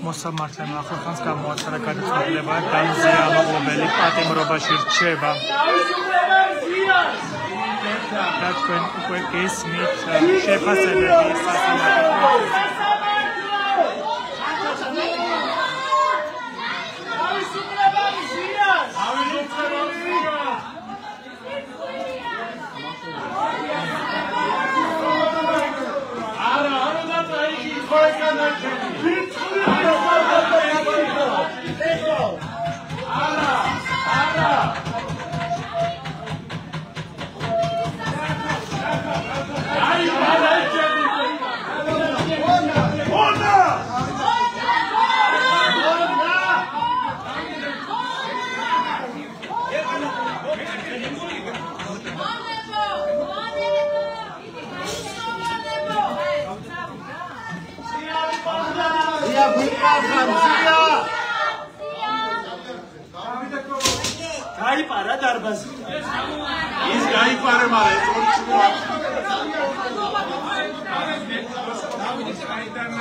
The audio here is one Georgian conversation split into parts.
მოსამართლემ ახლახანს გამოაცხადა გადაწყვეტილება დაიზია ამაღლობელი პატიმრობაში რჩება. და თქვენ უკვე გესმით შეფასებები სასამართლო გაიპარა დარბაზი. ის გაიპარა, მაგრამ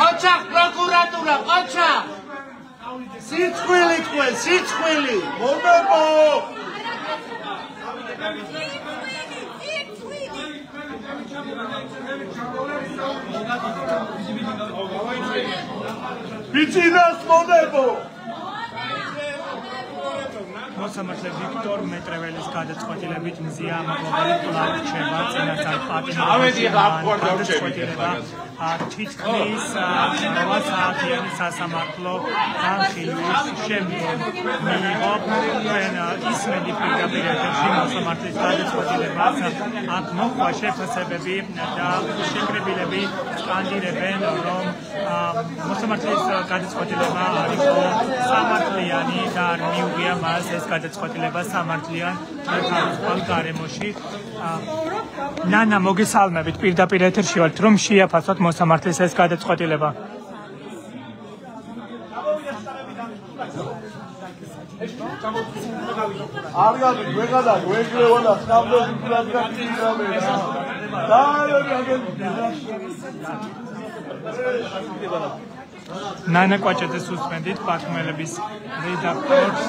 ოჩახ პროკურატურა, ოჩახ. სიცხვილი თქვენ, სიცხვილი. მომებო. ბიჭინას მომებო. მოსამართლე ვიქტორ მეტრეველის გადაწყვეტილებით მზია ამაღლობელი კვლავ რჩება წინასწარ პატიმრობაში გადაწყვეტილება თითქმის 8 საათიანი სასამართლო განხილვის შემდგომ მიიღო ისმენდი პირდაპირ ეთერში მოსამართლის გადაწყვეტილებას აქ მოხდა შეფასებები და შეკრებილები სკანდირებენ რომ მოსამართლის გადაწყვეტილება არის სამართლიანი და არ მიუღია მას ეს გადაწყვეტილება სამართლიან თავისუფალ გარემოში. ნანა მოგესალმებით პირდაპირ ეთერში ვართ რომ შეაფასოთ მოსამართლის ეს გადაწყვეტილება. არიალი გვეღადა გვეგრევანა სამდოს პლატკატირამენა დაალები ნანა კვაჭაძეს უსმენდით პარტნიორების რედაქტორს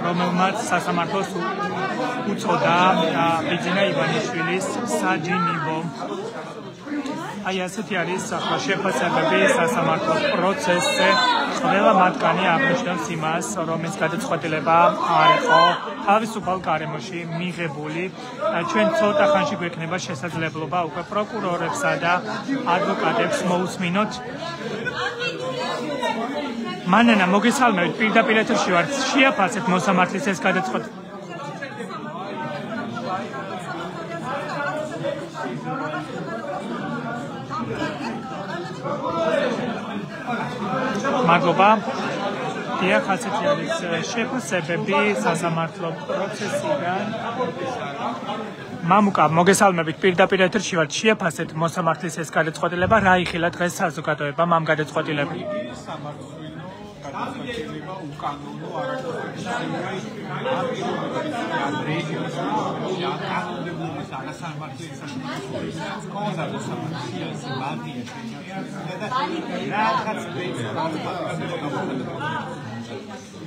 რომელმაც სასამართლოს უწოდა ბიძინა ივანიშვილის საჯინიბო. აი ასეთი არის ახლა შეფასებები სასამართლოს პროცესზე. ყველა მათგანი აღნიშნავს იმას, რომ ეს გადაწყვეტილება არ იყო თავისუფალ გარემოში მიღებული. ჩვენ ცოტა ხანში გვექნება შესაძლებლობა უკვე პროკურორებსა და ადვოკატებს მოусმინოთ. მანანა მოგესალმებით პირდაპირ ეთერში ვართ შეაფასეთ მოსამართლის ეს გადაწყვეტილება. მადლობა. დიახ, ასეთი არის შეფასებები სასამართლო პროცესიდან. მამუკა, მოგესალმებით პირდაპირ ეთერში ვართ შეაფასეთ მოსამართლის ეს გადაწყვეტილება. რა იხილა დღეს საზოგადოებამ ამ გადაწყვეტილებით? გადაწყვეტილება უკანონო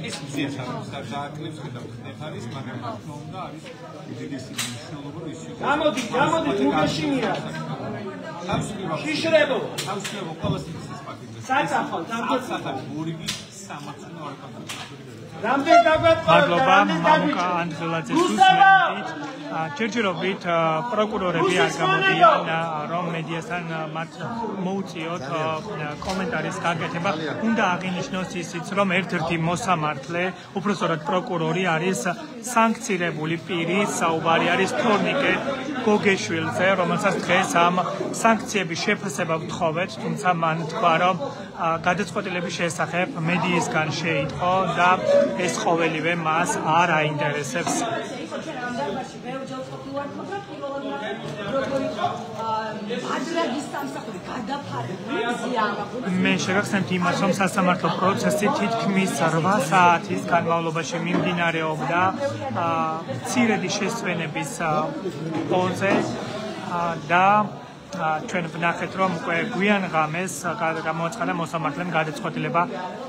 ის მზიას არ დააკლებს და ხნეფარის, მაგრამ თქმა უნდა არის უდიდესი მნიშვნელობა ის იყო. გამოდი თუმაშინია. შიშრებო. თავისუფლება ყოველთვის ეს პაკეტი. საცახალ, ორიგი სამართლო არქანტი. მადლობა მამუკა ანდრელაძეს უსმენთ. ჯერჯერობით პროკურორები არ გამოდიან რომ მედიასთან მათ მოუწიოთ კომენტარის გაკეთება. უნდა აღინიშნოს ისიც რომ ერთ-ერთი მოსამართლე, უпростоრად პროკურორი არის სანქცირებული პირი, საუბარი არის თორნიკე გოგეშვილზე, რომელსაც დღეს ამ სანქციების შეფასება ვთხოვეთ, თუმცა მან თქვა რომ გადაწყვეტილების შესახებ მედიისგან შეიტყო და ეს ყოველივე მას არ აინტერესებს. მე შეგახსენებთ იმას, რომ სასამართლო პროცესი თითქმის 8 საათის განმავლობაში მიმდინარეობდა მცირედი შესვენების ფონზე და ჩვენ ვნახეთ, რომ უკვე გვიან ღამეს გამოაცხადა მოსამართლემ გადაწყვეტილება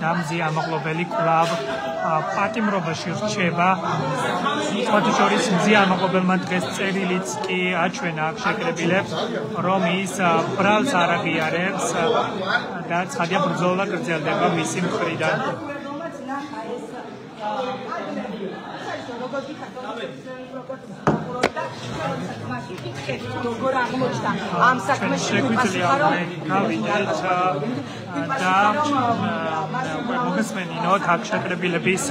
დამზია ამაღლობელი კვლავ პატიმრობაში რჩება. სხვათა შორის მზია ამაღლობელმა დღეს წერილიც კი აჩვენა აქ შეკრებილებს, რომ ის ბრალს არ აღიარებს და ცხადია ბრძოლა გრძელდება მისი მხრიდან. როგორ აღმოჩნდა ამ საქმეში გავიდეთ და მოგესმენინოთ აქ შეკრებილების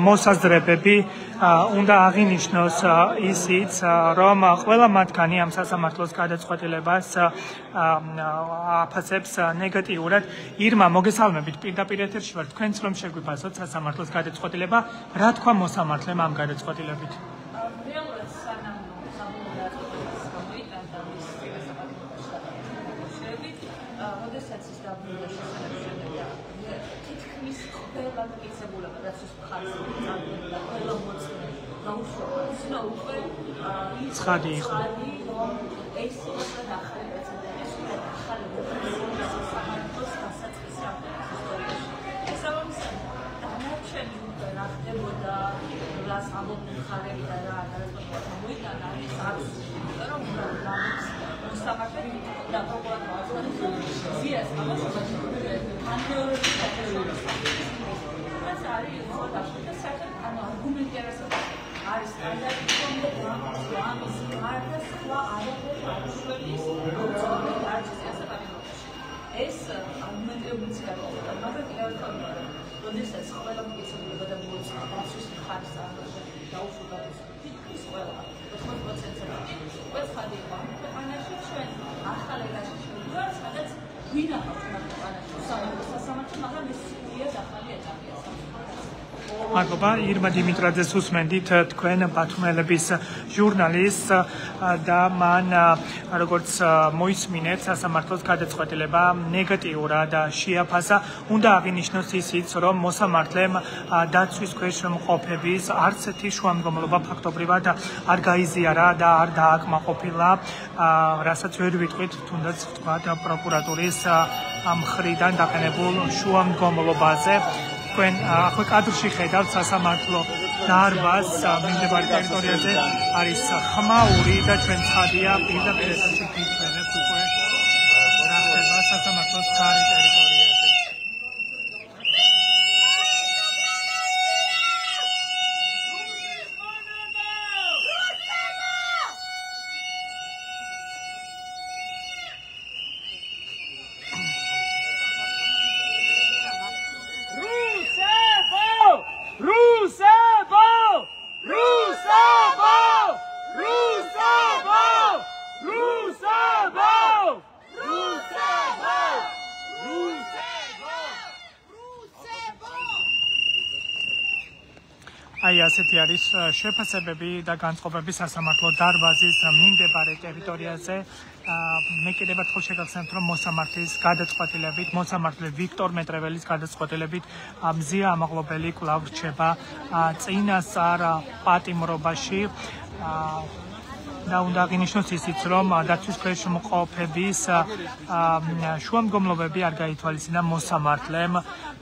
მოსაზრებები. უნდა აღინიშნოს ისიც, რომ ყველა მათგანი ამ სასამართლოს გადაწყვეტილებას აფასებს ნეგატიურად. ირმა, მოგესალმებით, პირდაპირ ეთერში ვარ. თქვენც რომ შეგვიფასოთ სასამართლოს გადაწყვეტილება, რა თქვა მოსამართლემ ამ გადაწყვეტილებით? ცხადი იყო. მადლობა ირმა დიმიტრაძეს უსმენდით, თქვენ ბათუმელების ჟურნალისტს და მან როგორც მოისმინეთ სასამართლოს გადაწყვეტილება ნეგატიურად შეაფასა. უნდა აღინიშნოს ისიც, რომ მოსამართლემ დაცვის ქვეშ მყოფების არც ერთი შუამდგომლობა ფაქტობრივად არ გაიზიარა და არ დააკმაყოფილა, რასაც ვერ ვიტყვით თუნდაც ვთქვათ პროკურატურის მხრიდან დაყენებულ შუამდგომლობაზე. თქვენ ახლა კადრში ხედავთ სასამართლო დარბაზს მიმდებარე ტერიტორიაზე არის ხმაური და ჩვენ ცხადია პირდაპირ ეთერში გიჩვენებთ უკვე რა ხდება სასამართლოს გარე ტერიტორიაზე. აი ასეთი არის შეფასებები და განწყობები სასამართლო დარბაზის მიმდებარე ტერიტორიაზე. მე კიდევ ერთხელ შეგახსენებთ, რომ მოსამართლის გადაწყვეტილებით, მოსამართლე ვიქტორ მეტრეველის გადაწყვეტილებით მზია ამაღლობელი კვლავ რჩება წინასწარ პატიმრობაში. და უნდა აღინიშნოს ისიც, რომ დაცვის ქვეშ მყოფების შუამდგომლობები არ გაითვალისწინა მოსამართლემ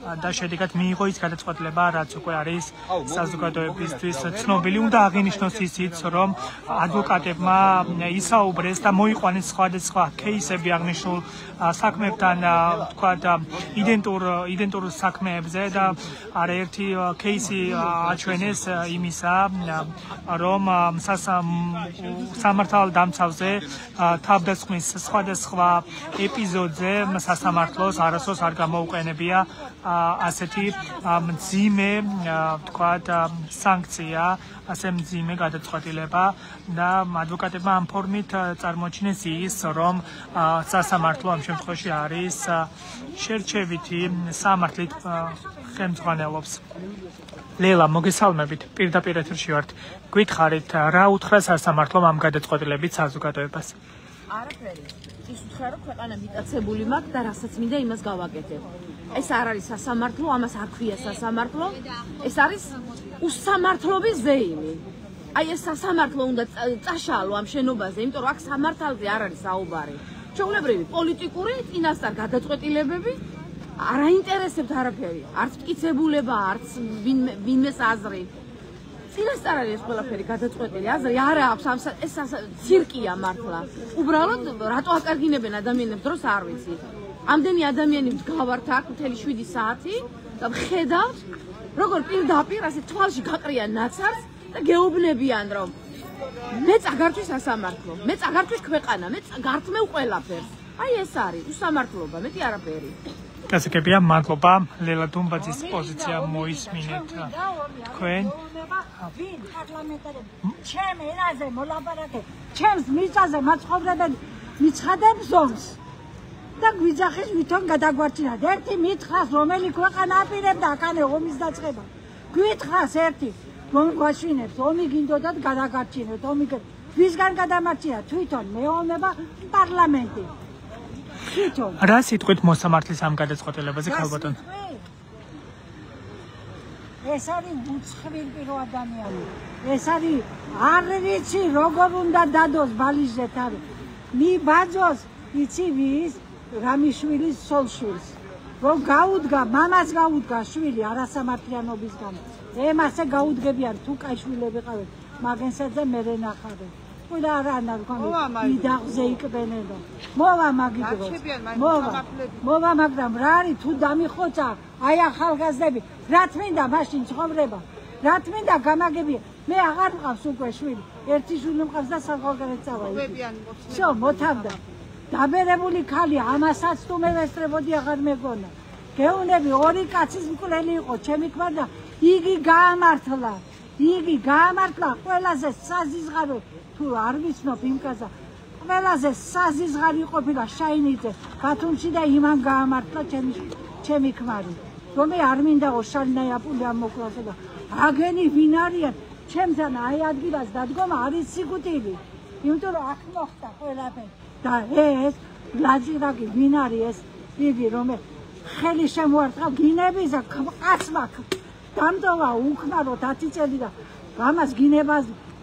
და შედეგად მიიღო ის გადაწყვეტილება, რაც უკვე არის საზოგადოებისთვის ცნობილი. უნდა აღინიშნოს ისიც, რომ ადვოკატებმა ისაუბრეს და მოიყვანეს სხვადასხვა кейსები აღნიშნულ საქმეებთან, თქვათ, იდენტურ საქმეებზე და არაერთი кейსი აჩვენეს იმისა, რომ სამართალ დამცავზე თავდასხმის სხვადასხვა ეპიზოდზე სასამართლოს არასდროს არ გამოუყენებია ასეთი მძიმე, თქვათ, სანქცია, ასე მძიმე გადაწყვეტილება და ადვოკატებმა ამ ფორმით წარმოჩინეს ის, რომ სასამართლო ამ შემთხვევაში არის შერჩევითი სამართლით ხელმძღვანელობს. ლელა, მოგესალმებით, პირდაპირ ეთერში ვართ. გითხარით, რა უთხრა სასამართლომ ამ გადაწყვეტილებით საზოგადოებას? არაფერი. ის უთხრა, რომ ქვეყანა მიტაცებული მაქვს და რასაც მინდა იმას გავაკეთებ. ეს არ არის სასამართლო, ამას არ ქვია სასამართლო. ეს არის უსამართლობის ზეიმი. აი ეს სასამართლო უნდა წაშალო ამ შენობაზე, იმიტომ რომ აქ სამართალზე არ არის საუბარი. ჩვეულებრივი პოლიტიკური წინასწარ გადაწყვეტილებები არ აინტერესებთ არაფერი. არც მტკიცებულება, არც ვინმეს აზრი. წინასწარ არის ეს ყველაფერი გადაწყვეტილი. აზრი არ აქვს, ეს ცირკია მართლა. უბრალოდ რატო აკარგინებენ ადამიანებს დროს არ ვიცი. ამდენი ადამიანი მდგავართ აქ მთელი 7 საათი და ხედავთ, როგორ პირდაპირ ასე თვალში გაყრიან ნაცარს და გეუბნებიან, რომ მე წაგართვის სასამართლო, მე წაგართვის ქვეყანა, მე გართმევ ყველაფერს. აი ეს არის უსამართლობა, მეტი არაფერი. გასაგებია, მადლობა. ლელა დუმბაძის პოზიცია მოისმინეთ თქვენ. ვინ პარლამენტარები ჩემ ენაზე მოლაპარაკებ, ჩემს მიწაზე მაცხოვრებელი მიცხადებს ზომს და გვიძახის ვითომ გადაგვარჩინათ. ერთი მითხრას, რომელი ქვეყანა აპირებდა აქანე ომის დაწყება. გვითხრას ერთი, რომ გვაშვინებს, ომი გინდოდათ გადაგარჩინოთ, ომი ვისგან გადამარჩინათ? თვითონ მეომნება პარლამენტი. თვითონ. რა სიტყვით მოსამართლის ამ გადაწყვეტილებაზე, ქალბატონ? ეს არის უცხრილ პირო ადამიანი. ეს არის არ ვიცი როგორ უნდა დადოს ბალიჟეთ არის. მიბაძოს იცი ვის? რამიშვილის სოლშვილს. რომ გაუდგა, მამას გაუდგა შვილი არასამართლიანობის გამო. ემასე გაუდგებიან თუ კაიშვილები ყავენ. მაგენსაძე მერე ნახავენ. ყველა არანა რქონი იდაღზე იყბენენო. მოვა მაგიდროს. მოვა მაგრამ რა არის თუ დამიხოცა აი ახალგაზრდები რა თმინდა მაშინ ცხოვრება. რა თმინდა გამაგებია. მე აღარ მყავს უკვე შვილი. ერთი შვილი მყავს და საფალგარეთ წავა. всё, მოთავდა. დაბერებული ქალი ამასაც თუ მე ვესწრებოდი აღარ მეგონა. გეუნები ორი კაცის მკვლელი იყო, ჩემი ქმარ და იგი გაამართლა. იგი გაამართლა ყველაზე საზიზღარო თუ არ ვიცნობ იმ კაცს. ყველაზე საზიზღარი ყოფილა შაინიძე ბათუმში და იმან გაამართლა ჩემი ქმარი. რომ მე არ მინდაო შალნაიაპული ამ მოკლასა და აგენი ვინ არიან? ჩემთან აი ადგილას დადგომა არის სიკუტილი. იმიტომ რომ აქ მოხდა ყველაფერი. და ეს ლაძირაკი ვინ არის ეს? იგი რომ ხელი შემოარტყა გინებისა კაცმა დამტოვა უქმარო 10 წელი და ამას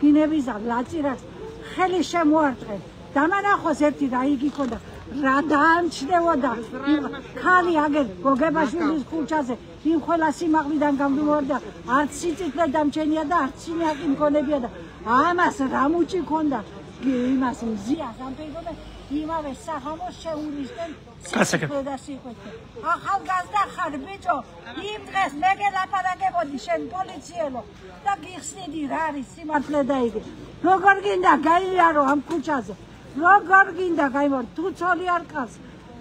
გინებისა ლაძირაკს ხელი შემოარტყეს. დამანახოს ერთი რა იგი ქონდა რა დაამჩნევოდა ქალი აგერ გოგებაშვილის ქუჩაზე იმ ყველა სიმაღლიდან გამდუმორდა არც სიწითლე დამჩენია და არც სიმაღლე მქონებია და ამას რა მუჭი ქონდა იმას მზიას ამ პირობენ იმავე სახამოს შეულისდნენ და სიყვეთე. ახალგაზრდა ხარ ბიჭო, იმ დღეს მე გელაპარაკებოდი შენ პოლიციელო და გიხსნიდი რა არის სიმართლე და იგი. როგორ გინდა გაიარო ამ ქუჩაზე? როგორ გინდა გაიმარ? თუ ცოლი არ ყავს,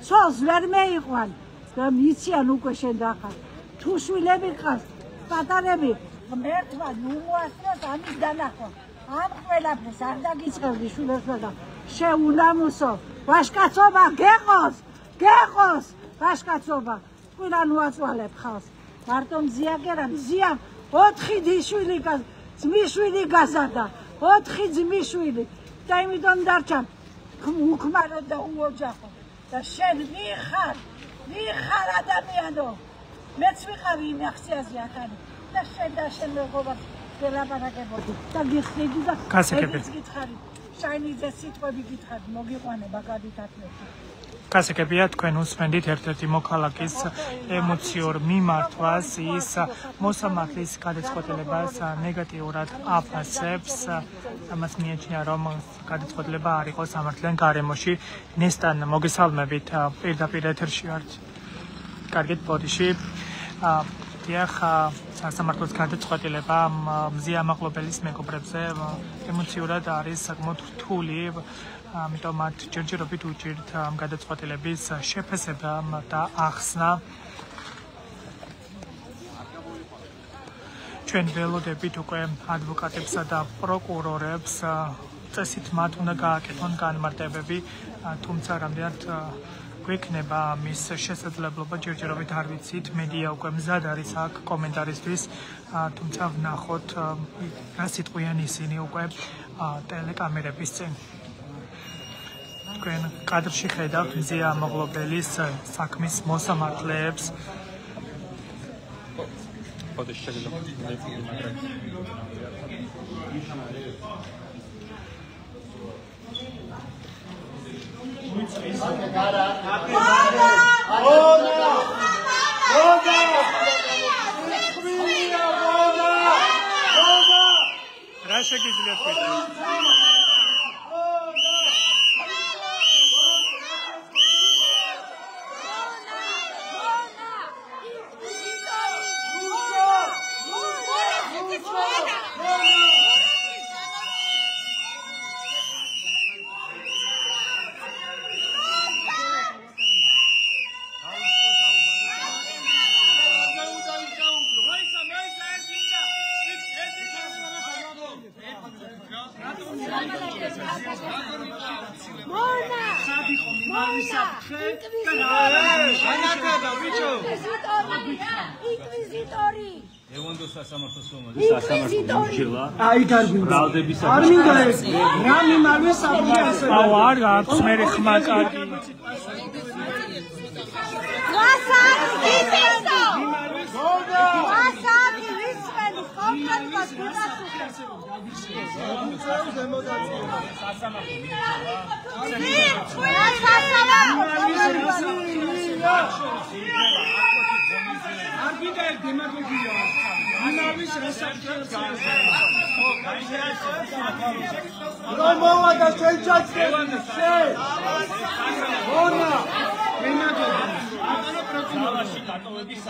ცოლს ვერ მეიყვან და მიციან უკვე შენ რა ხარ. თუ შვილები ყავს, პატარები ღმერთმა მოასწროს ამის დანახვა. ამ ყველაფერს არ დაგიწყებდი შვილებსა და შეულამოსო ვაშკაცობა გეყოს ვაშკაცობა ყველა ნუაწვალებ ხალს მარტო მზიაგერა მზია 4 დიშვილი ძმიშვილი გაზარდა 4 ძმიშვილი და იმიდან დარჩა უქმარო და უოჯახო და შენ ვიხარ ადამიანო მეც ვიყავი იმ აქციაზე ახალი და შენ მეგობარ გელაპარაკებოდი და გიხდიდი და გასაგებია ჭაინიძე სიტყვები გითხრათ მოგიყვანება გადითათმეთი. გასაგებია თქვენ უსმენდით ერთ-ერთი მოქალაქის ემოციურ მიმართვას ის მოსამართლის გადაწყვეტილებას ნეგატიურად აფასებს ამას მიაჩნია რომ გადაწყვეტილება არ იყოს სამართლიან გარემოში ნესტან მოგესალმებით პირდაპირ ეთერში ვართ კარგით ბოდიში დიახ სასამართლოს გადაწყვეტილება მზია მაღლობელის მეგობრებზე ემოციურად არის საკმაოდ რთული ამიტომ მათ ჯერჯერობით უჭირთ ამ გადაწყვეტილების შეფასება და ახსნა ჩვენ ველოდებით უკვე ადვოკატებსა და პროკურორებს წესით მათ უნდა გააკეთონ განმარტებები თუმცა რამდენად გვექნება მის შესაძლებლობა ჯერჯერობით არ ვიცით მედია უკვე მზად არის აქ კომენტარისთვის თუმცა ვნახოთ რა სიტყვიან ისინი უკვე ტელეკამერების წინ თქვენ კადრში ხედავთ მზია ამაღლობელის საქმის მოსამართლეებს რა შეგიძლიათ თქვენ აი გარბინდა არ მინდა ეს რა მიმარვე საფრთხე ასე აუ არ გაქვს მე ხმა კარგი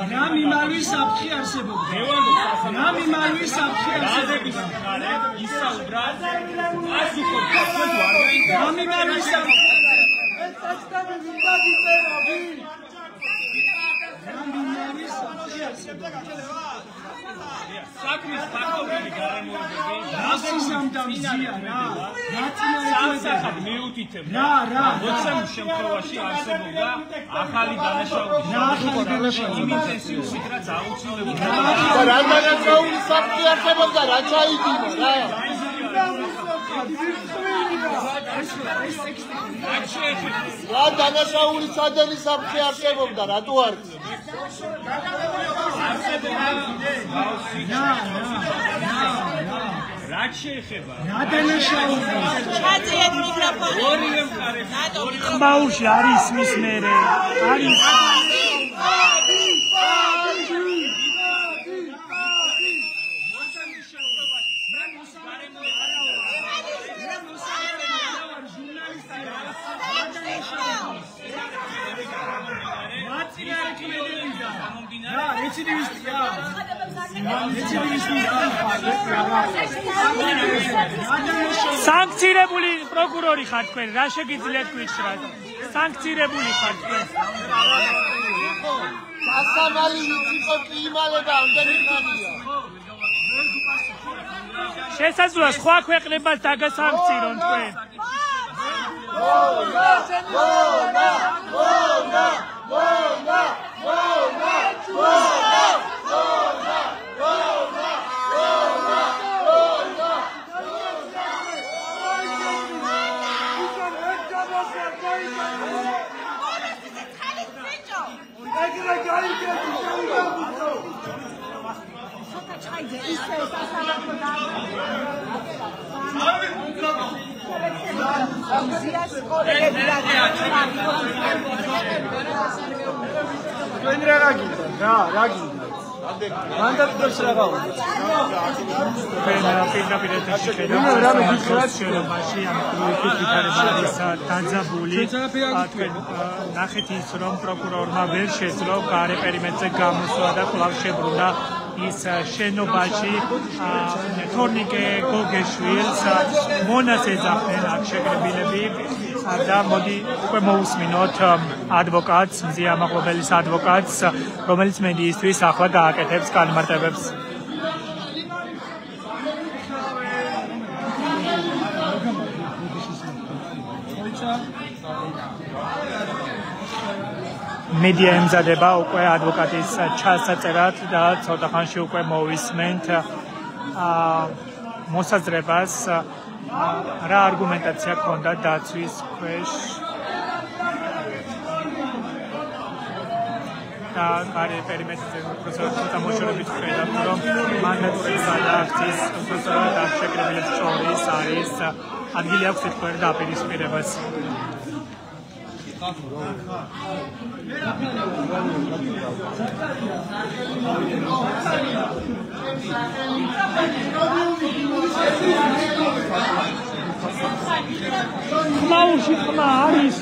რა მიმარვის საფრთხე არსებობდა რა მიმარვის საფრთხე არსებობდა ისაუბრა რა მიმარვის საფრთხე საქმის ფაქტობრივი გარემოებები რასიზმ და მზია რა სამსახად მეუთითებ რა მოცემ შემთხვევაში არსებობდა ახალი დანაშაულის იმინტენსიურობით რაც აუცილებლია რა დანაშაულის საფრთხე არსებობდა რა ჩაიდინო რა რა დანაშაულის სადელის საფრთხე არსებობდა რატო არ რაც შეეხება რა დანაშაული ჩაძიეთ მიკროფონი ორივე მხარეს ხმაურში არის მის მერე არის სანქცირებული პროკურორი ხარ თქვენ რა შეგიძლიათ გითხრათ სანქცირებული ხარ თქვენ გასამალი იყო იმალება ამდენი ხანია შესაძლოა სხვა ქვეყნებას დაგასანქცირონ თქვენ ჩაიძე ისე სასამართლო ზიას კოლეგები თქვენ რა გინდა რა გინდა მანდატებს რა გავა შენობაში ამ პროექტის ვითარებადის დაძაბული ნახეთ ის რომ პროკურორმა ვერ შეძლო გარე პერიმეტრზე გამოსვლა და კვლავ შებრუნდა ის შენობაში თორნიკე გოგეშვილს მონას ეძახდნენ აქ შეკრებილები და მოდი უკვე მოусმინოთ ადვოკატს მზია ამაღლობელის ადვოკატს რომელიც მედიისთვის ახლა გააკეთებს განმარტებებს მედია ემზადება უკვე ადვოკატის ჩასაწერად და ცოტა ხანში უკვე მოვისმენთ მოსაზრებას რა არგუმენტაცია ჰქონდა დაცვის ქვეშ და გარე პერიმეტრზე უბრალოდ მოშორებით ხედავთ რომ მანდატური გადააქციის უბრალოდ შეკრებილებს შორის არის ადგილი აქვს თქვენ დაპირისპირებას ხმაურში ხმა არის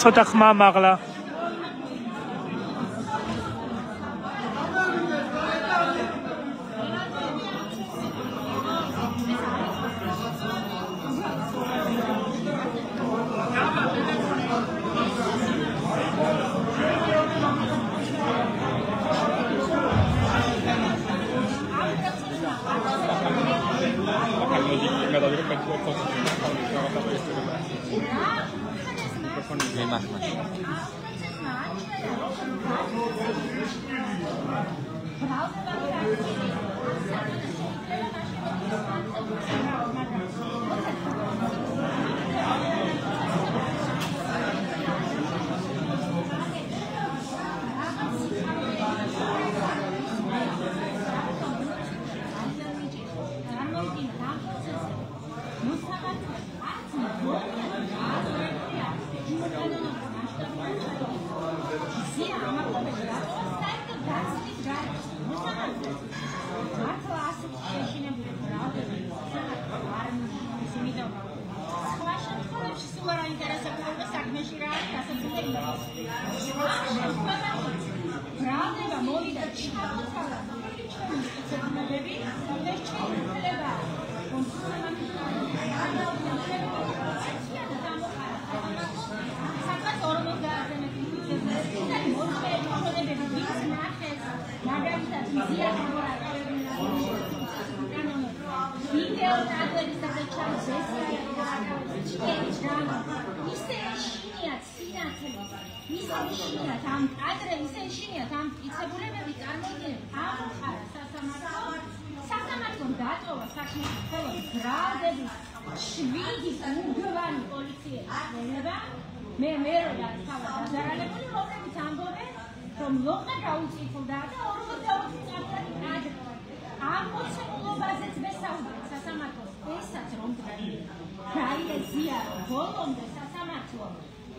ცოტა ხმა მაღლა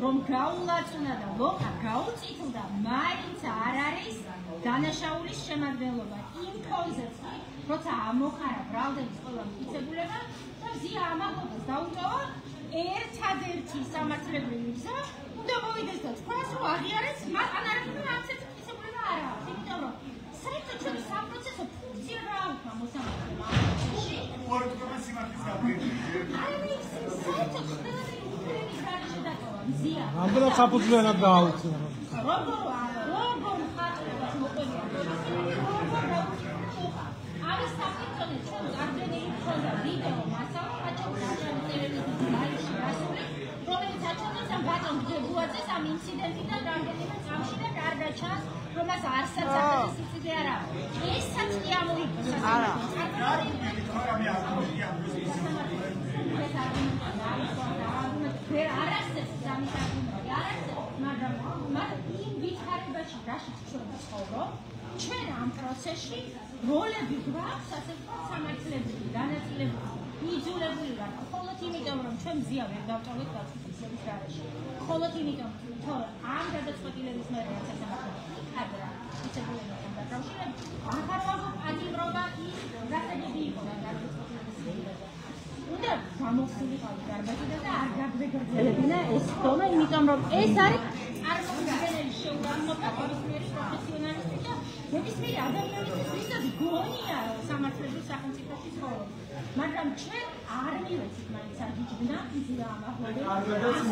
რომ გაულაწუნა და ლოყა გაუწითლდა მაინც არ არის დანაშაულის შემადგენლობა იმ ფონზეც როცა ამოყარა ბრალდების ყველა მტკიცებულება და ზია ამაღლობას დაუტოვა ერთადერთი სამართლებრივი გზა უნდა მოვიდეს და თქვას რომ აღიარეს მათთან არაფერი არცერთ მტკიცებულება არ აქვს იმიტომ რომ საერთოდ ჩვენი საპროცესო ფუნქცია რა აქვს მოსამართლეობა ამდენ საფუძვლიანად დააუწია. ჩვენ ამ პროცესში როლები გვაქვს, ასე ვთქვათ, სამართლებელი, განაწილებული, იძულებული ვართ, მხოლოდ იმიტომ, რომ ჩვენ მზია ვერ დავტოვეთ გაწყვეტილების გარეშე. მხოლოდ იმიტომ, რომ ამ გადაწყვეტილების მერე რაც სასამართლო კადრა მიწებულებთან დაკავშირებით, აღარ ვაღებ პატიმრობა ის გასაგები იყო გადაწყვეტილების მერე. უნდა გამოსულიყავი დარბაზიდან და არ გაგვეგრძელებინა ეს თომა, იმიტომ რომ ეს არის წარმომადგენელი შეუდგენელი პროფესიონალი პროფესიონალისტი და ნებისმიერი ადამიანისთვის ვისაც გონია სამართლებრივ სახელმწიფოში ცხოვრობს. მაგრამ ჩვენ არ მივეცით მაინც აგიჯგნა იზრა ამაღლები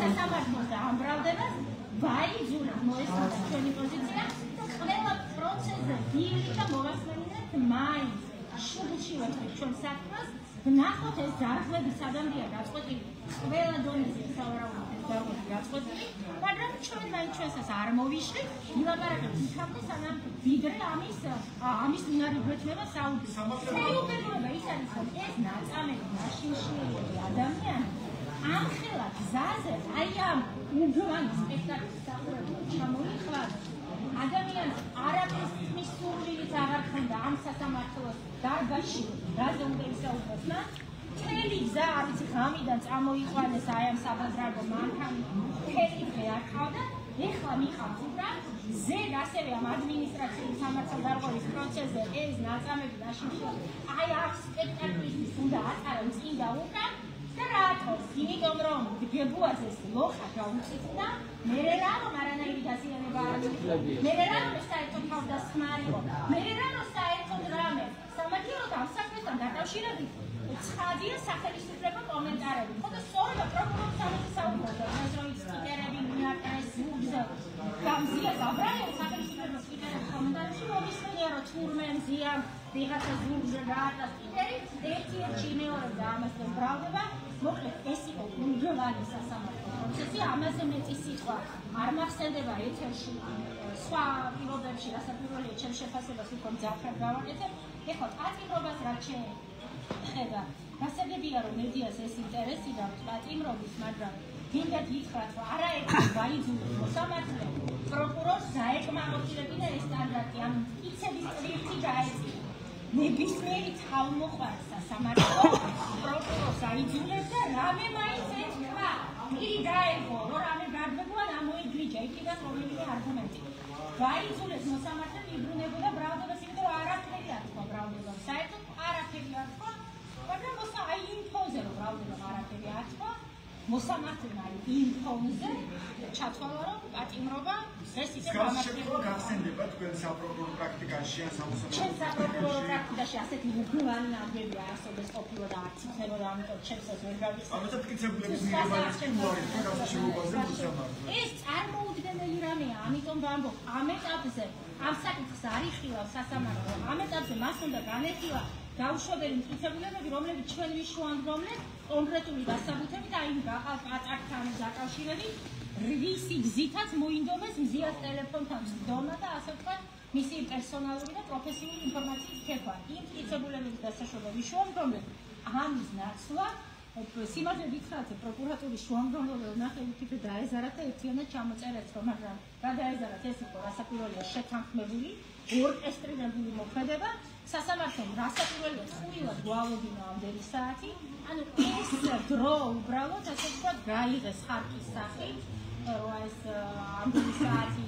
სასამართლოს და ამ ბრალდებას ვაიძულებ მოესწროს ჩვენი პოზიცია და ყველა პროცესზე დიილი და მოვასმენინეთ მაინც შუბლში ვეთქვით ჩვენ საქმეს ვნახოთ ეს ძარღვები სადამდეა გაწყვეტილი ყველა დონეზე სავარაუდოდ ძარღვები გაწყვეტილი მაგრამ ჩვენ მაინც ჩვენსაც არ მოვიშლით ვილაპარაკებთ იქამდე სანამ ვიდრე ამის უნარი გვეცნება საუბრის საუბერობა ის არის რომ ეს ნაწამები მაშინშიელი ადამიანი ამხელა გზაზე აი ამ უგოვანი სპექტაკლის სახურებაში ჩამოიხვას ადამიანს არაფრის მის სურვილით აღარ ქონდა ამ სასამართლოს დარბაზში რაზე უნდა ისაუბროს მას მთელი გზა არის ღამიდან წამოიყვანეს აი ამ საბაზრაგო მანქანი მთელი დღე არ ყავდა ეხლა მიყავს უბრალოდ ზედ ასევე ამ ადმინისტრაციული სამართალდარღვევის პროცესზე ეს ნაწამები მაშინშია აი აქ სპექტაკლისთვის უნდა ატარონ წინ და უკან და რატოს იმიტომ რომ გებუაზეს ლოხა გაუწიწდა მე რა რომ არანაირი დაზიანება არ მოხდა მე რა რომ საერთოდ თავდასხმა არ იყო მე რა რომ საერთოდ რამე სამართლოთან საქმესთან დაკავშირებით ცხადია სახელმწიფო კომენტარები ხო და სწორედ პროკურორი სამართალს ეს რომ სპიკერები მიაკრეს ზურგზე გამზია გაბრალო სახელმწიფო სპიკერების კომენტარებში მომისმენია რომ თურმენზია ვიღაცა ზურგზე გაატა სპიკერი ერთ-ერთი იმეორებდა ამას და ბრალდება მოკლედ ეს იყო უნგროვანი სასამართლო პროცესი ამაზე მეტი სიტყვა არ მახსენდება ეთერში სხვა პირობებში რასაც პირველია ჩემს შეფასებას უკვე მძაფრად გავაკეთებ ეხლა პატიმრობას რაც შეხედა გასაგებია რომ მედიას ეს ინტერესი და პატიმრობის მაგრამ გინდა გითხრათ რომ არაერთი ვაიძულოს მოსამართლე პროკურორს დაეკმაყოფილებინა ეს სტანდარტი ამ მტკიცების წრითი გაეწია ნებისმიერი თავმოყვარე სასამართლო პროკურორს აიძულებდა რამე მაინც ეთქვა პირი დაერგო რომ რამე გარკვეულად ამოიგვიჯა იქიდან რომელიმე არგუმენტი გაიძულეს მოსამართლემ იბრუნებოდა ბრალდებას იმიტომ რომ არაფერი არ თქვა ბრალდებამ საერთოდ არაფერი არ თქვა მაგრამ აი იმ ფონზე რომ ბრალდებამ არაფერი არ თქვა მოსამართლემ აი იმ ფონზე ჩათვალა რომ პატიმრობა ეს ისე გამართლება გახსენდება თქვენ საპროკურორო პრაქტიკაში ან სამოსამართლო ჩვენ საპროკურორო პრაქტიკაში ასეთი უგულანი ნამდვილი არასოდეს ყოფილა და არც იქნებოდა ამიტომ ჩემსაც ვერ გავიხსენე ამასაც მტკიცებულების მიღება ის უარი თქვენ გასაშებობაზე მოსამართლე ეს წარმოუდგენელი რამეა ამიტომ ვამბობ ამ ეტაპზე ამ საკითხს არ იხილავს სასამართლო ამ ეტაპზე მას უნდა განეხილა გაუშვებელი მტკიცებულებები რომლებიც ჩვენ ვიშუანგრომლეთ კონკრეტული დასაბუთებით აი პატართან დაკავშირებით რისი გზითაც მოინდომეს მზიას ტელეფონთან სდომა და ასე ვთქვათ მისი პერსონალური და პროფესიული ინფორმაციის ქეფა იმ მტკიცებულებების დასაშვება ვიშუანგრომლეთ ამის ნაცვლა სიმართლე გითხრათ პროკურატურის შუამდგომლობა ნახევი თვით დაეზარათ და ერთიანად ჩამოწერეთ რომ მაგრამ რა დაეზარათ ეს იყო რასაკვირველია შეთანხმებული ორკესტრირებული მოქმედება სასამართლომ რასაკვირველია ხუილად გვავლობინა ამდენი საათი ანუ ეს დრო უბრალოდ ასე ვთქვათ გაიღეს ხარკის სახით რომ ეს ამდენი საათი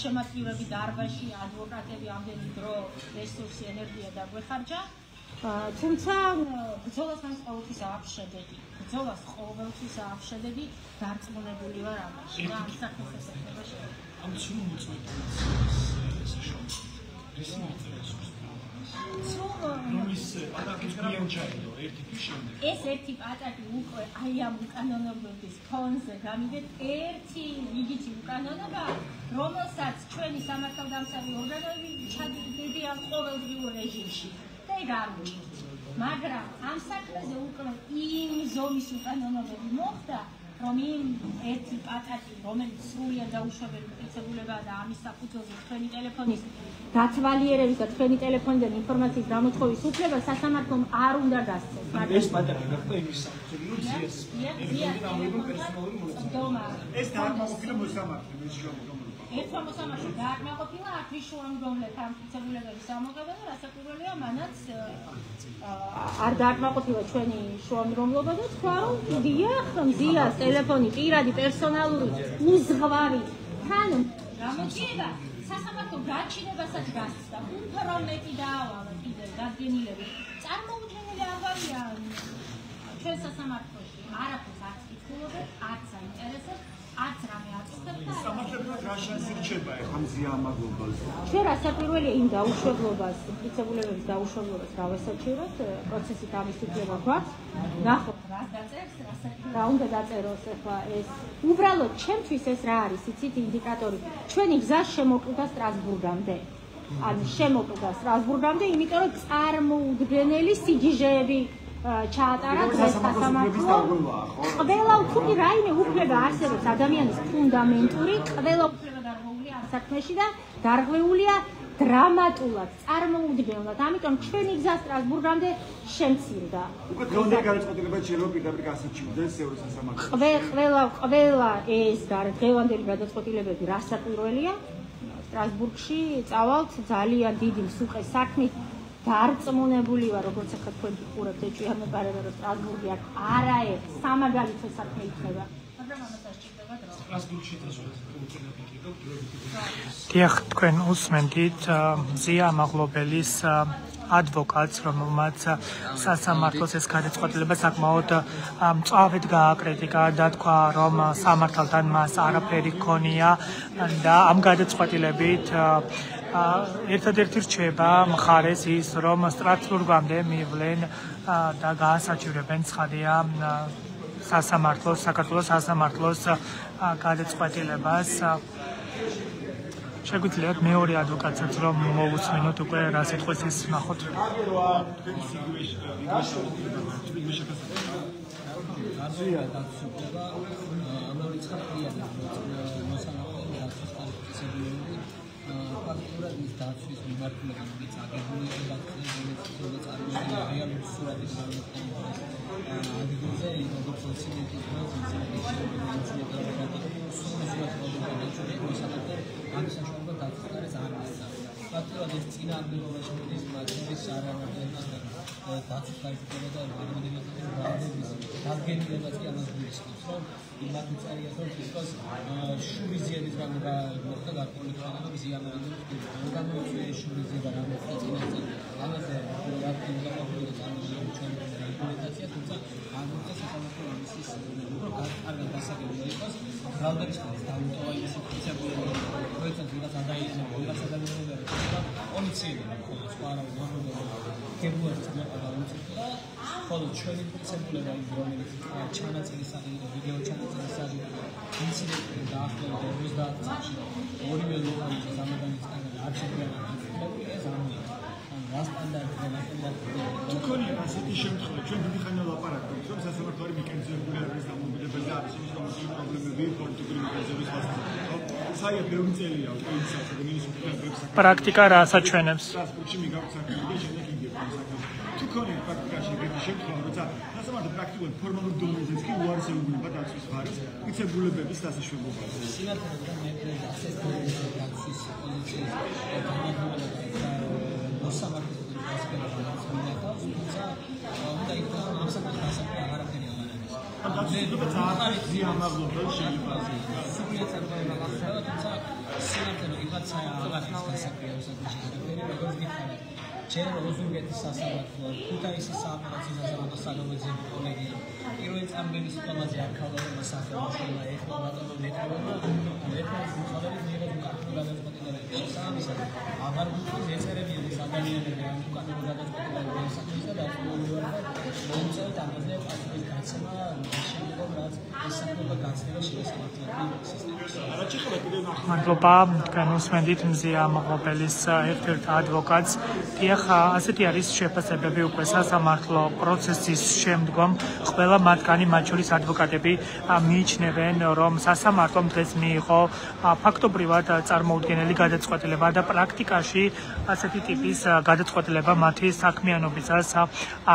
შემოწივრები დარბაზში ადვოკატები ამდენი დრო რესურსი ენერგია დაგვეხარჯა თუმცა ბრძოლას მაინც ყოველთვის აქვს შედეგი. ბრძოლას ყოველთვის აქვს შედეგი, დარწმუნებული ვარ ამაში და ამ საქმეს ესწრებაში. ამ ცრუ მოწყვეტილ საშუალებას. ეს ინტერესებს. რომის პატაკი მიამჩაიდო ერთი თვის შემდეგ. ეს ერთი პატაკი უკვე აი ამ უკანონოების ფონზე გამიგეთ ერთი იგივე უკანონობა, რომელსაც ჩვენი სამართალდამცავი ორგანოები ჩადიდებიან ყოველდღიურ რეჟიმში. მაგრამ ამ საქმეზე უკვე იმ ზომის უკანონობები მოხდა, რომ იმ ერთი პატაკი, რომელიც სრულიად დაუშვებელი მტკიცებულებაა და ამის საფუძველზე თქვენი ტელეფონის დათვალიერების და თქვენი ტელეფონიდან ინფორმაციის გამოთხოვის უფლება სასამართლომ არ უნდა გასცეს. ეს პატაკი გახდა იმის საფუძველი, რომ ზიას ეს დაამოუკილა მოსამართლე, მის შემოგვიმობა. ერთმა მოსამართლემ დააკმაყოფილა ათი შუამდგომლეთა მტკიცებულებების ამოღება და რასაკვირველია მანაც არ დააკმაყოფილა ჩვენი შუამდგომლობა და თქვა რომ დიახ მზიას ტელეფონი პირადი პერსონალური უზღვარი თან გამოჩნდა სასამართლო გაჩინებასაც გასცდა უფრო მეტი დაავალა კიდევ დადგენილები წარმოუდგენელი აღარია ჩვენ სასამართლოში არაფერს არ იკითხულობენ არც აინტერესებს არც რამე აწუხებს და სამართლებრივად რა შანსი რჩება ახლა მზია ამაღლობაზე ჩვენ რასაკვირველია იმ დაუშვებლობას მტკიცებულებების დაუშვებლობას გავესაჩივროთ პროცესით ამის უფლება გვაქვს ნახოთ რას დაწერს რა უნდა დაწეროს ახლა ეს უბრალოდ ჩემთვის ეს რა არის იცით ინდიკატორი ჩვენი გზა შემოკვდა სტრასბურგამდე ანუ შემოკვდა სტრასბურგამდე იმიტომ რომ წარმოუდგენელი სიგიჟეები ჩაატარა სასამართლო ყველა უკვე რაიმე უფლება არსებობს ადამიანის ფუნდამენტური ყველა უფლება დარღვეულია ამ საქმეში და დარღვეულია დრამატულად წარმოუდგენლად ამიტომ ჩვენი გზა სტრასბურგამდე შემცირდა უკვე დღევანდელი გადაწყვეტილება შეიძლება პირდაპირ გასაჩივრდეს ევროსასამართლოში ყველა ეს დღევანდელი გადაწყვეტილებები რასაკვირველია სტრასბურგში წავალთ ძალიან დიდი მსუყე საქმით დარწმუნებული ვარ როგორც ახლა თქვენ გიყურებთ ეჭვიანო პარალელურად რომ სტრასბურგი არაერთ სამაგალითო საქმე იქნება მაგრამ ამასაც ჭირდება დრო სტრასბურგში დიახ თქვენ უსმენთ მზია ამაღლობელის ადვოკატს რომელმაც სასამართლოს ეს გადაწყვეტილება საკმაოდ მწვავედ გააკრიტიკა და თქვა რომ სამართალთან მას არაფერი ჰქონია და ამ გადაწყვეტილებით ერთადერთი რჩება მხარეს ის რომ სტრასბურგამდე მივლენ და გაასაჩივრებენ ცხადია სასამართლოს საქართველოს სასამართლოს გადაწყვეტილებას შეგვიძლიათ მეორე ადვოკატსაც რომ მოვუსმინოთ უკვე რა სიტყვის ის ნახოთ აზია დაცულება ამავე ცხადია ფაქტურად ის დაცვის მიმართულება რომელიც აგებული იყო და წარმოადგენდა რეალური სურათის გამოყენება ადგილზე როგორც ინციდენტის დროს ამის საშუალება დაცვის არ არის ფაქტურად ეს წინააღმდეგობა შემოდის მაგის არანაკლებს დაცვის გაიწევა და რამოდენიმე დადგენილებაც კი ამას გულისხმობს რომ იმათ უწარია რომ ფიქრობს შურიზიების გამო მოხდა გარკვეული მზია ამაღლების გამოიწვია შურიზია და გამოხდა წინასწარ ამაზე აქტიური გამოყენება წარმოგვიდგენია ჩვენ რეგულაცია თუმცა არ მოხდა სასამართლო ამის კარგად დასაგებია იყოს ბრალდერის დაუტოვა ის ფიცებულები როცა ვიღაც ადამიანს ვიღაც ადამიანს პოლიციები სხვა რა გებუას და ხოლო ჩვენი ფიცებულება ის რომელიც ჩანაწერის აღება ვიდეო ჩანაწერის აღება ინციდენტი დაახლოებით 50 წუთში 2 მილიონი სამაგანისგან არ შეგვიძლია ეს რა სტანდარტია თუ ქონია ასეთი შემთხვევა ჩვენ დიდი ხანია ვლაპარაკობთ რომ სასამართლო არის მიკენზებული არის დამოუკიდებელი არის ის რომ პრობლემები პოლიტიკური მიკენზების მასშტაბით საერთოდ ბევრი წელია უკვე ის საქმეების პრაქტიკა რა საჩვენებს სტრასბურგში მიგაქვს საქმე და შემდეგ იგება თუ ქონია პრაქტიკაში ეგეთი შემთხვევა როცა სასამართლო პრაქტიკულად ფორმალურ დონეზეც კი უარესებულება დაცვის ხარისხს მიცებულებების დასაშვებობაზე სინათლე და მეტრი ასეთ დაცვის პოზიციის განმარტება მოსამართლე დასკერებას მინახავს, თუმცა უნდა იქნას ამ საკითხს ასაკი აღარაფერი აღარებს. ამ დაცვისობა ძალიან ძი ამაღლობელ შეიძლება. სულიერ წარმოება ახლა, თუმცა სინათლე ვიღაცა აღარებს გასაკეთებია საკითხი აღარაფერი, როგორც გითხარით. ჯერ ოზურგეთის სასამართლო, ქუთაისის სააპელაციო სასამართლო საგამოძიებო კოლეგია, პირველი წამბების სიტყვაზე არქალავება სახელმწიფო ეხლა ბატონო ნეტავება, ეხლა მხარეები მიიღოს უკანონო გადაწყვეტილებები. შესაბამისად, აღარ გვიყვნის ეწერებიების ადამიანები ამ უკანონო გადაწყვეტილებების საკითხზე და მოუწევთ ამაზე პასუხის გაცემა, შემდგომ რაც ეს საქმე გაცემა შესაძლებელი სისტემის. მადლობა, თქვენ უსმენთ მზია ამაღლობელის ერთ-ერთ ადვოკატს. ასეთი არის შეფასებები უკვე სასამართლო პროცესის შემდგომ. ყველა მათგანი, მათ შორის ადვოკატები, მიიჩნევენ, რომ სასამართლომ დღეს მიიღო ფაქტობრივად წარმოუდგენელი გადაწყვეტილება და პრაქტიკაში ასეთი ტიპის ის გადაწყვეტილება მათი საქმიანობისას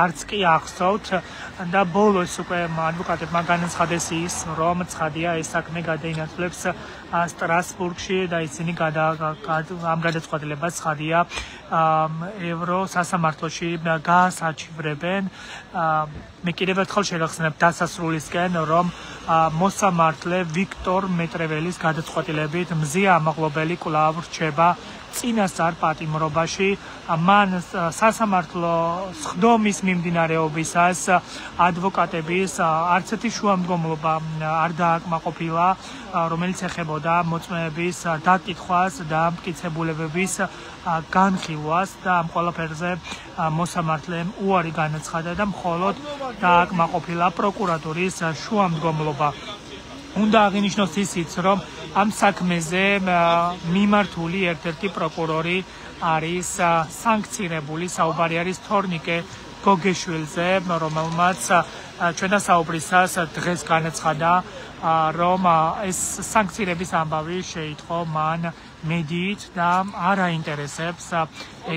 არც კი ახსოვთ და ბოლოს უკვე ადვოკატებმა განაცხადეს ის, რომ ცხადია ეს საქმე გადაინაცვლებს სტრასბურგში და ისინი ამ გადაწყვეტილებას ცხადია ევრო სასამართლოში გაასაჩივრებენ. მე კიდევ ერთხელ შეგახსენებ დასასრულისკენ, რომ მოსამართლე ვიქტორ მეტრეველის გადაწყვეტილებით მზია ამაღლობელი კვლავ რჩება წინასწარ პატიმრობაში. მან სასამართლო სხდომის მიმდინარეობისას ადვოკატების არც ერთი შუამდგომლობა არ დააკმაყოფილა, რომელიც ეხებოდა მოწმეების დაკითხვას და მტკიცებულებების განხილვას და ამ ყველაფერზე მოსამართლემ უარი განაცხადა და მხოლოდ დააკმაყოფილა პროკურატურის შუამდგომლობა. უნდა აღინიშნოს ისიც, რომ ამ საქმეზე მიმართული ერთ-ერთი პროკურორი არის სანქცირებული, საუბარი არის თორნიკე გოგეშვილზე, რომელმაც ჩვენთან საუბრისას დღეს განაცხადა, რომ ეს სანქცირების ამბავი შეიტყო მან მედიით და არ აინტერესებს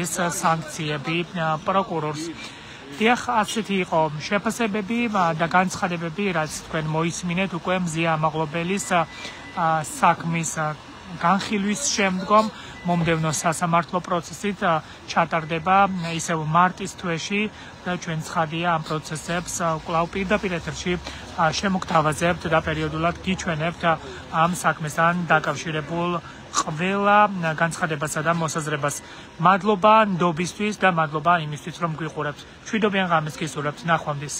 ეს სანქციები პროკურორს. დიახ, ასეთი იყო შეფასებები და განცხადებები, რაც თქვენ მოისმინეთ უკვე მზია ამაღლობელის საქმის განხილვის შემდგომ. მომდევნო სასამართლო პროცესით ჩატარდება ისევ მარტის თვეში და ჩვენ ცხადია ამ პროცესებს კვლავ პირდაპირ ეთერში შემოგთავაზებთ და პერიოდულად გიჩვენებთ ამ საქმესთან დაკავშირებულ ყველა განცხადებასა და მოსაზრებას. მადლობა ნდობისთვის და მადლობა იმისთვის, რომ გვიყურებთ. ჩვიდობიან ღამეს გისურვებთ. ნახვამდის.